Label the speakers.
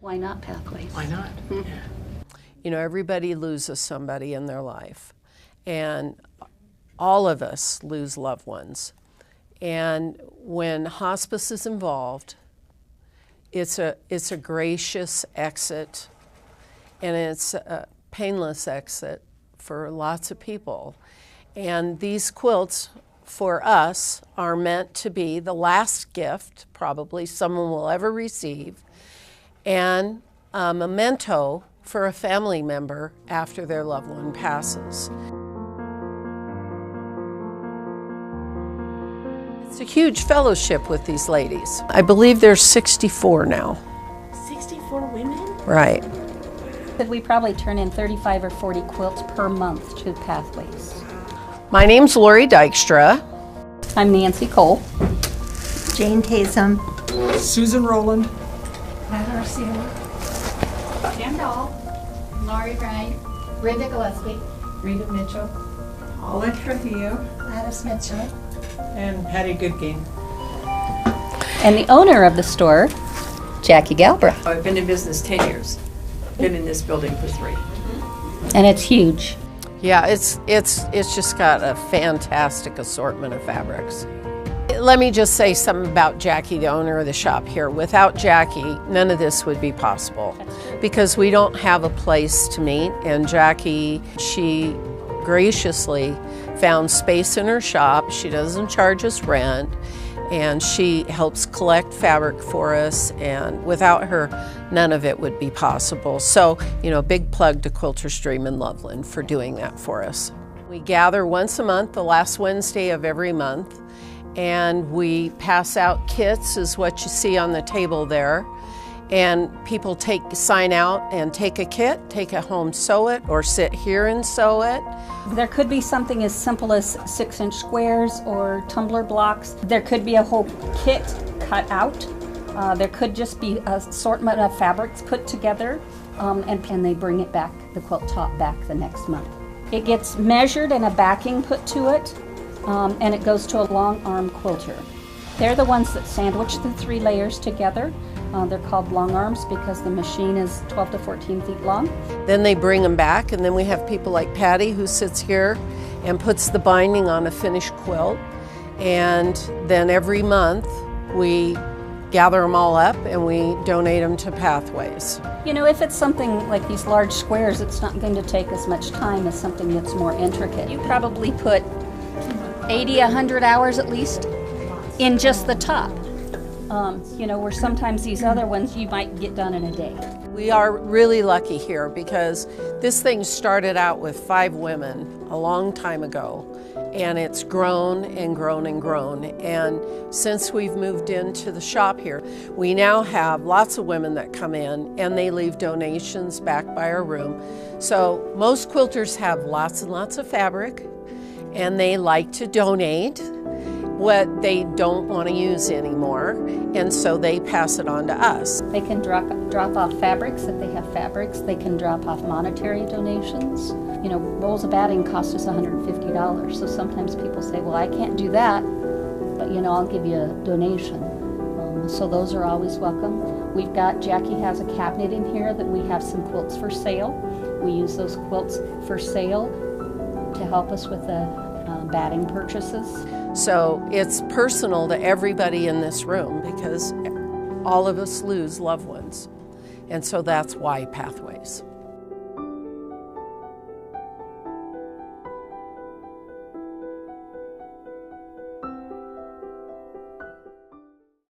Speaker 1: Why not Pathways?
Speaker 2: Why not? Yeah.
Speaker 3: You know, everybody loses somebody in their life, and all of us lose loved ones. And when hospice is involved, it's a gracious exit, and it's a painless exit for lots of people. And these quilts, for us, are meant to be the last gift, probably, someone will ever receive, and a memento for a family member after their loved one passes. It's a huge fellowship with these ladies. I believe there's 64 now.
Speaker 2: 64 women?
Speaker 3: Right.
Speaker 1: We probably turn in 35 or 40 quilts per month to Pathways.
Speaker 3: My name's Lori Dykstra.
Speaker 1: I'm Nancy Cole.
Speaker 4: Jane Taysom.
Speaker 5: Susan Rowland.
Speaker 6: Heather Sealer. Jim Dahl. Laurie Wright. Brenda Gillespie. Rita Mitchell.
Speaker 5: Paula Trujillo.
Speaker 4: Gladys Mitchell.
Speaker 5: And Patty Goodgame.
Speaker 1: And the owner of the store, Jackie Galbraith.
Speaker 7: I've been in business 10 years. Been in this building for 3.
Speaker 1: And it's huge.
Speaker 3: Yeah, it's just got a fantastic assortment of fabrics. Let me just say something about Jackie, the owner of the shop here. Without Jackie, none of this would be possible because we don't have a place to meet. And Jackie, she graciously found space in her shop. She doesn't charge us rent, and she helps collect fabric for us, and without her, none of it would be possible. So, you know, big plug to Quilters Dream in Loveland for doing that for us. We gather once a month, the last Wednesday of every month, and we pass out kits, is what you see on the table there. And people sign out and take a kit, take it home, sew it, or sit here and sew it.
Speaker 1: There could be something as simple as 6-inch squares or tumbler blocks. There could be a whole kit cut out. There could just be an assortment of fabrics put together, and they bring it back, the quilt top back the next month. It gets measured and a backing put to it, and it goes to a long arm quilter. They're the ones that sandwich the 3 layers together. They're called long arms because the machine is 12 to 14 feet long.
Speaker 3: Then they bring them back, and then we have people like Patty who sits here and puts the binding on a finished quilt. And then every month we gather them all up and we donate them to Pathways.
Speaker 1: You know, if it's something like these large squares, it's not going to take as much time as something that's more intricate. You probably put 80, 100 hours at least in just the top. You know, where sometimes these other ones you might get done in a day.
Speaker 3: We are really lucky here because this thing started out with 5 women a long time ago, and it's grown and grown and grown. And since we've moved into the shop here, we now have lots of women that come in and they leave donations back by our room. So most quilters have lots and lots of fabric, and they like to donate what they don't want to use anymore, and so they pass it on to us.
Speaker 1: They can drop off fabrics if they have fabrics. They can drop off monetary donations. You know, rolls of batting cost us $150, so sometimes people say, well, I can't do that, but you know, I'll give you a donation. So those are always welcome. We've got, Jackie has a cabinet in here that we have some quilts for sale. We use those quilts for sale to help us with the batting purchases.
Speaker 3: So it's personal to everybody in this room because all of us lose loved ones. And so that's why Pathways.